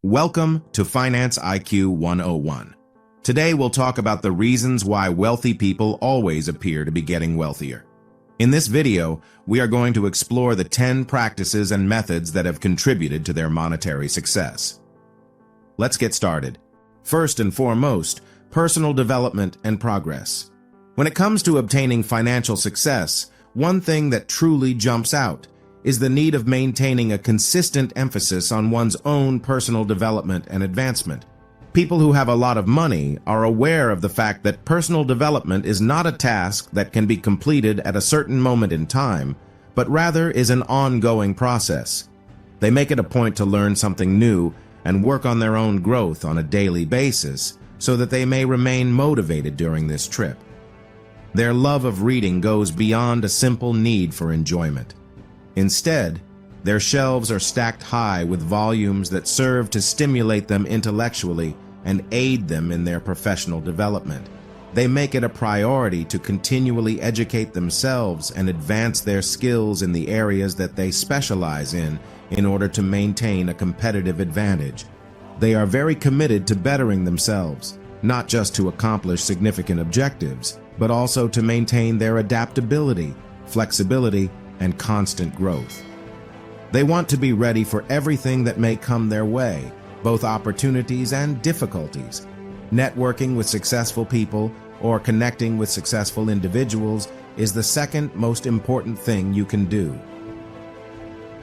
Welcome to Finance IQ 101. Today we'll talk about the reasons why wealthy people always appear to be getting wealthier. In this video, we are going to explore the 10 practices and methods that have contributed to their monetary success. Let's get started. First and foremost, personal development and progress. When it comes to obtaining financial success, one thing that truly jumps out is the need of maintaining a consistent emphasis on one's own personal development and advancement. People who have a lot of money are aware of the fact that personal development is not a task that can be completed at a certain moment in time, but rather is an ongoing process. They make it a point to learn something new and work on their own growth on a daily basis so that they may remain motivated during this trip. Their love of reading goes beyond a simple need for enjoyment. Instead, their shelves are stacked high with volumes that serve to stimulate them intellectually and aid them in their professional development. They make it a priority to continually educate themselves and advance their skills in the areas that they specialize in order to maintain a competitive advantage. They are very committed to bettering themselves, not just to accomplish significant objectives, but also to maintain their adaptability, flexibility, and constant growth. They want to be ready for everything that may come their way, both opportunities and difficulties. Networking with successful people or connecting with successful individuals is the second most important thing you can do.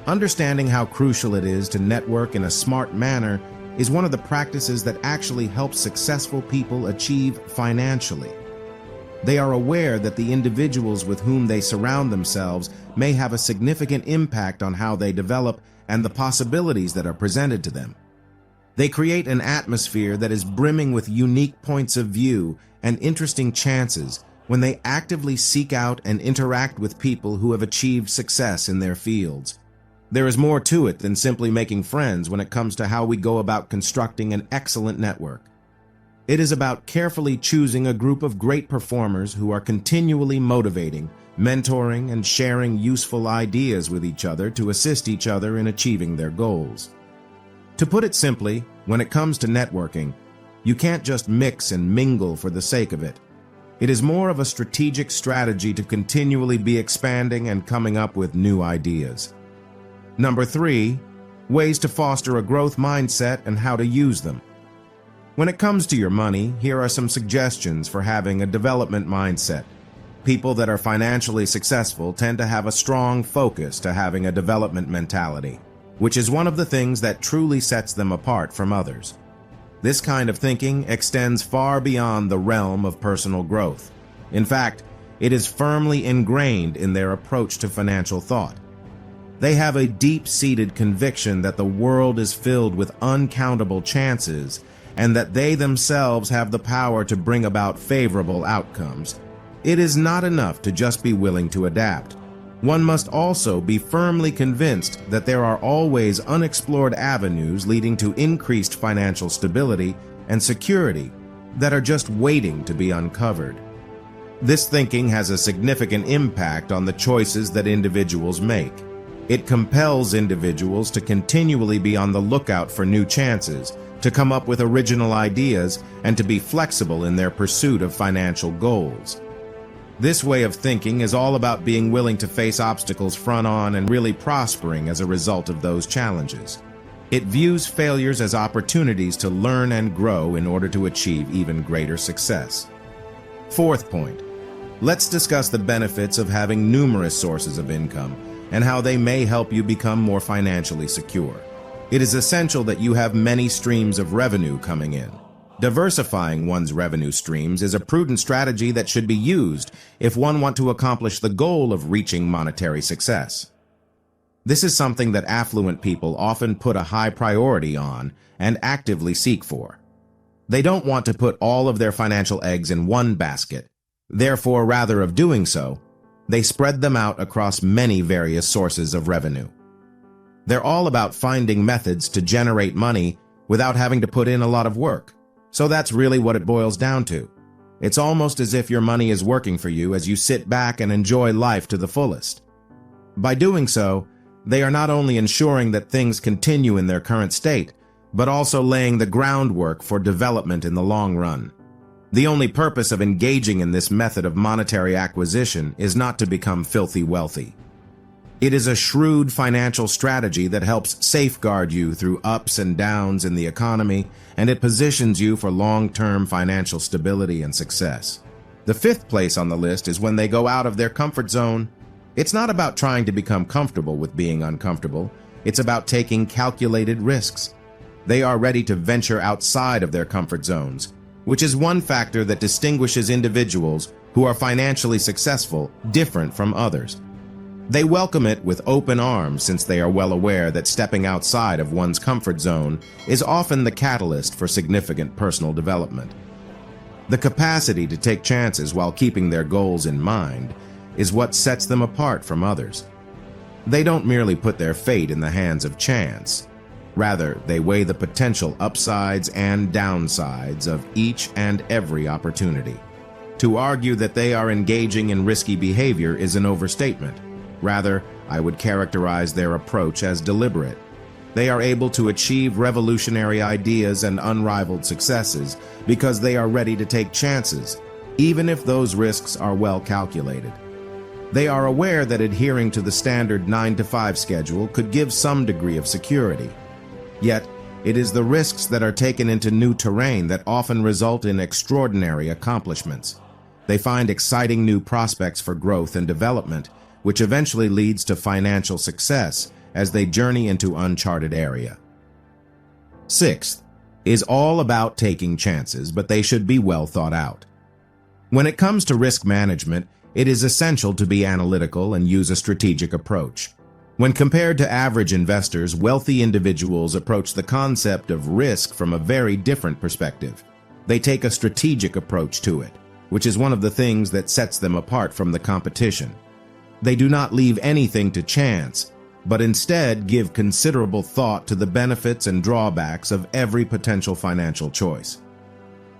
Understanding how crucial it is to network in a smart manner is one of the practices that actually helps successful people achieve financially. They are aware that the individuals with whom they surround themselves may have a significant impact on how they develop and the possibilities that are presented to them. They create an atmosphere that is brimming with unique points of view and interesting chances when they actively seek out and interact with people who have achieved success in their fields. There is more to it than simply making friends when it comes to how we go about constructing an excellent network. It is about carefully choosing a group of great performers who are continually motivating, mentoring, and sharing useful ideas with each other to assist each other in achieving their goals. To put it simply, when it comes to networking, you can't just mix and mingle for the sake of it. It is more of a strategic strategy to continually be expanding and coming up with new ideas. Number 3, ways to foster a growth mindset and how to use them. When it comes to your money, here are some suggestions for having a development mindset. People that are financially successful tend to have a strong focus to having a development mentality, which is one of the things that truly sets them apart from others. This kind of thinking extends far beyond the realm of personal growth. In fact, it is firmly ingrained in their approach to financial thought. They have a deep-seated conviction that the world is filled with uncountable chances and that they themselves have the power to bring about favorable outcomes. It is not enough to just be willing to adapt. One must also be firmly convinced that there are always unexplored avenues leading to increased financial stability and security that are just waiting to be uncovered. This thinking has a significant impact on the choices that individuals make. It compels individuals to continually be on the lookout for new chances, to come up with original ideas, and to be flexible in their pursuit of financial goals. This way of thinking is all about being willing to face obstacles front on and really prospering as a result of those challenges. It views failures as opportunities to learn and grow in order to achieve even greater success. Fourth point, let's discuss the benefits of having numerous sources of income and how they may help you become more financially secure. It is essential that you have many streams of revenue coming in. Diversifying one's revenue streams is a prudent strategy that should be used if one wants to accomplish the goal of reaching monetary success. This is something that affluent people often put a high priority on and actively seek for. They don't want to put all of their financial eggs in one basket. Therefore, rather of doing so, they spread them out across many various sources of revenue. They're all about finding methods to generate money without having to put in a lot of work. So that's really what it boils down to. It's almost as if your money is working for you as you sit back and enjoy life to the fullest. By doing so, they are not only ensuring that things continue in their current state, but also laying the groundwork for development in the long run. The only purpose of engaging in this method of monetary acquisition is not to become filthy wealthy. It is a shrewd financial strategy that helps safeguard you through ups and downs in the economy, and it positions you for long-term financial stability and success. The fifth place on the list is when they go out of their comfort zone. It's not about trying to become comfortable with being uncomfortable. It's about taking calculated risks. They are ready to venture outside of their comfort zones, which is one factor that distinguishes individuals who are financially successful different from others. They welcome it with open arms since they are well aware that stepping outside of one's comfort zone is often the catalyst for significant personal development. The capacity to take chances while keeping their goals in mind is what sets them apart from others. They don't merely put their fate in the hands of chance. Rather, they weigh the potential upsides and downsides of each and every opportunity. To argue that they are engaging in risky behavior is an overstatement. Rather, I would characterize their approach as deliberate. They are able to achieve revolutionary ideas and unrivaled successes because they are ready to take chances, even if those risks are well calculated. They are aware that adhering to the standard 9-to-5 schedule could give some degree of security. Yet, it is the risks that are taken into new terrain that often result in extraordinary accomplishments. They find exciting new prospects for growth and development, which eventually leads to financial success as they journey into uncharted area. Sixth is all about taking chances, but they should be well thought out. When it comes to risk management, it is essential to be analytical and use a strategic approach. When compared to average investors, wealthy individuals approach the concept of risk from a very different perspective. They take a strategic approach to it, which is one of the things that sets them apart from the competition. They do not leave anything to chance, but instead give considerable thought to the benefits and drawbacks of every potential financial choice.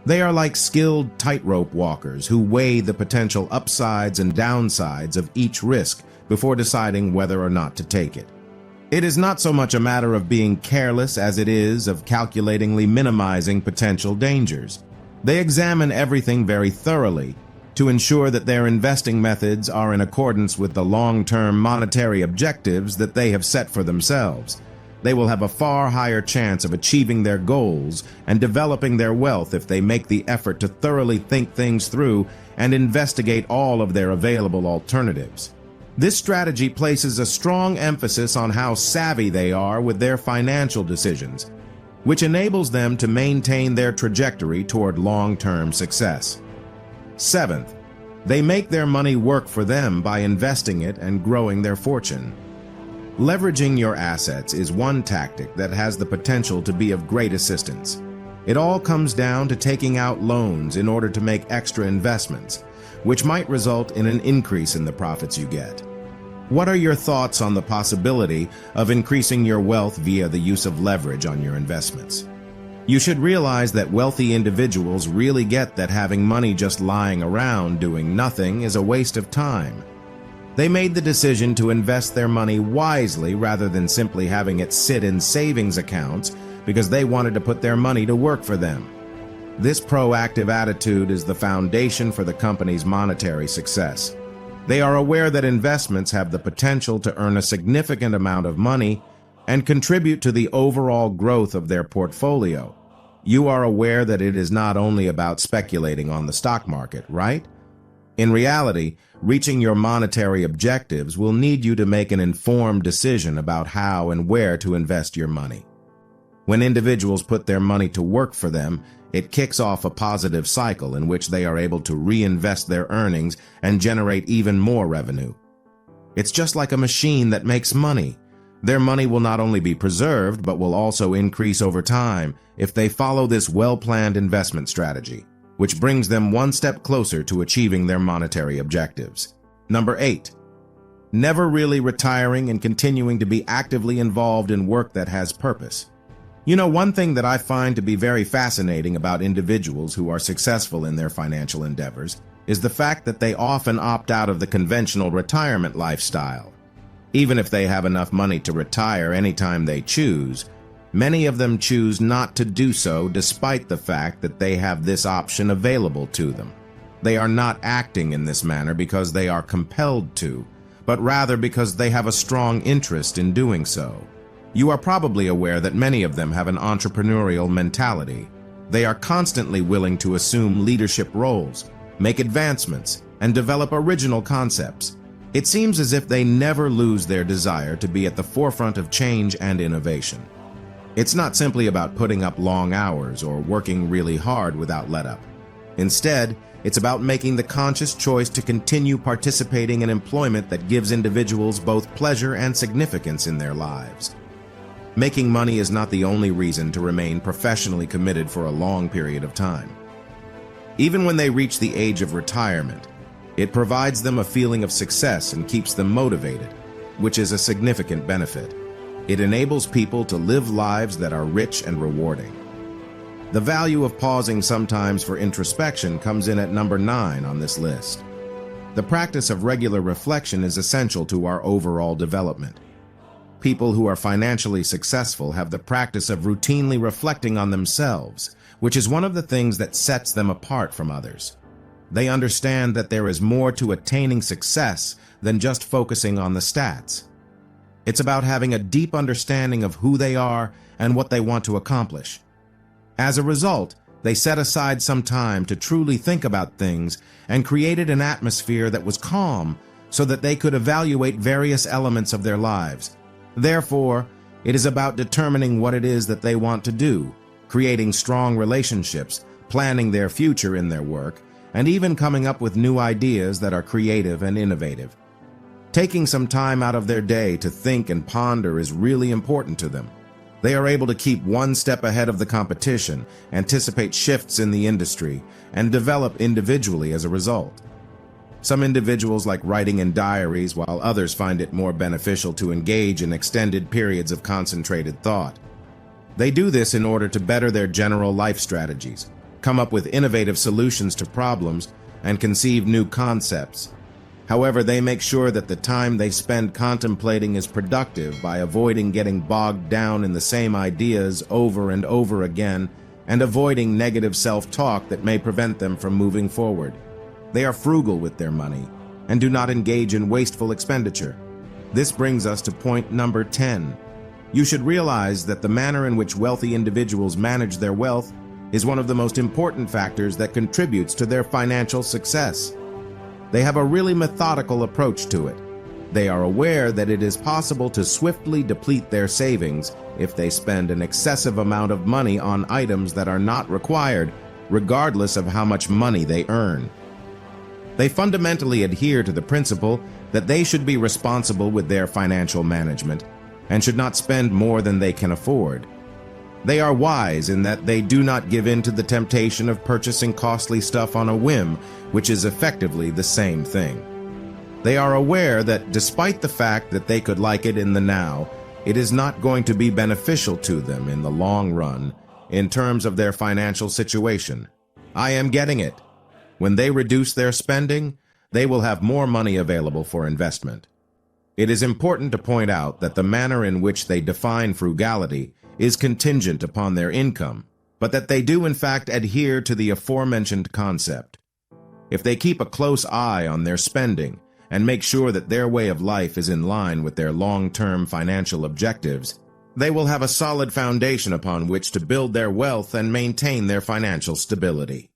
They are like skilled tightrope walkers who weigh the potential upsides and downsides of each risk before deciding whether or not to take it. It is not so much a matter of being careless as it is of calculatingly minimizing potential dangers. They examine everything very thoroughly to ensure that their investing methods are in accordance with the long-term monetary objectives that they have set for themselves. They will have a far higher chance of achieving their goals and developing their wealth if they make the effort to thoroughly think things through and investigate all of their available alternatives. This strategy places a strong emphasis on how savvy they are with their financial decisions, which enables them to maintain their trajectory toward long-term success. Seventh, they make their money work for them by investing it and growing their fortune. Leveraging your assets is one tactic that has the potential to be of great assistance. It all comes down to taking out loans in order to make extra investments, which might result in an increase in the profits you get. What are your thoughts on the possibility of increasing your wealth via the use of leverage on your investments? You should realize that wealthy individuals really get that having money just lying around doing nothing is a waste of time. They made the decision to invest their money wisely rather than simply having it sit in savings accounts because they wanted to put their money to work for them. This proactive attitude is the foundation for the company's monetary success. They are aware that investments have the potential to earn a significant amount of money and contribute to the overall growth of their portfolio. You are aware that it is not only about speculating on the stock market, right? In reality, reaching your monetary objectives will need you to make an informed decision about how and where to invest your money. When individuals put their money to work for them, it kicks off a positive cycle in which they are able to reinvest their earnings and generate even more revenue. It's just like a machine that makes money. Their money will not only be preserved, but will also increase over time if they follow this well-planned investment strategy, which brings them one step closer to achieving their monetary objectives. Number 8. Never really retiring and continuing to be actively involved in work that has purpose. You know, one thing that I find to be very fascinating about individuals who are successful in their financial endeavors is the fact that they often opt out of the conventional retirement lifestyle. Even if they have enough money to retire anytime they choose, Many of them choose not to do so despite the fact that they have this option available to them. They are not acting in this manner because they are compelled to, but rather because they have a strong interest in doing so. You are probably aware that many of them have an entrepreneurial mentality. They are constantly willing to assume leadership roles, make advancements, and develop original concepts. It seems as if they never lose their desire to be at the forefront of change and innovation. It's not simply about putting up long hours or working really hard without let-up. Instead, it's about making the conscious choice to continue participating in employment that gives individuals both pleasure and significance in their lives. Making money is not the only reason to remain professionally committed for a long period of time. Even when they reach the age of retirement, it provides them a feeling of success and keeps them motivated, which is a significant benefit. It enables people to live lives that are rich and rewarding. The value of pausing sometimes for introspection comes in at number 9 on this list. The practice of regular reflection is essential to our overall development. People who are financially successful have the practice of routinely reflecting on themselves, which is one of the things that sets them apart from others. They understand that there is more to attaining success than just focusing on the stats. It's about having a deep understanding of who they are and what they want to accomplish. As a result, they set aside some time to truly think about things and created an atmosphere that was calm so that they could evaluate various elements of their lives. Therefore, it is about determining what it is that they want to do, creating strong relationships, planning their future in their work, and even coming up with new ideas that are creative and innovative. Taking some time out of their day to think and ponder is really important to them. They are able to keep one step ahead of the competition, anticipate shifts in the industry, and develop individually as a result. Some individuals like writing in diaries, while others find it more beneficial to engage in extended periods of concentrated thought. They do this in order to better their general life strategies, come up with innovative solutions to problems, and conceive new concepts. However, they make sure that the time they spend contemplating is productive by avoiding getting bogged down in the same ideas over and over again and avoiding negative self-talk that may prevent them from moving forward. They are frugal with their money and do not engage in wasteful expenditure. This brings us to point number 10. You should realize that the manner in which wealthy individuals manage their wealth is one of the most important factors that contributes to their financial success. They have a really methodical approach to it. They are aware that it is possible to swiftly deplete their savings if they spend an excessive amount of money on items that are not required, regardless of how much money they earn. They fundamentally adhere to the principle that they should be responsible with their financial management and should not spend more than they can afford. They are wise in that they do not give in to the temptation of purchasing costly stuff on a whim, which is effectively the same thing. They are aware that despite the fact that they could like it in the now, it is not going to be beneficial to them in the long run in terms of their financial situation. I am getting it. When they reduce their spending, they will have more money available for investment. It is important to point out that the manner in which they define frugality is contingent upon their income, but that they do in fact adhere to the aforementioned concept. If they keep a close eye on their spending and make sure that their way of life is in line with their long-term financial objectives, they will have a solid foundation upon which to build their wealth and maintain their financial stability.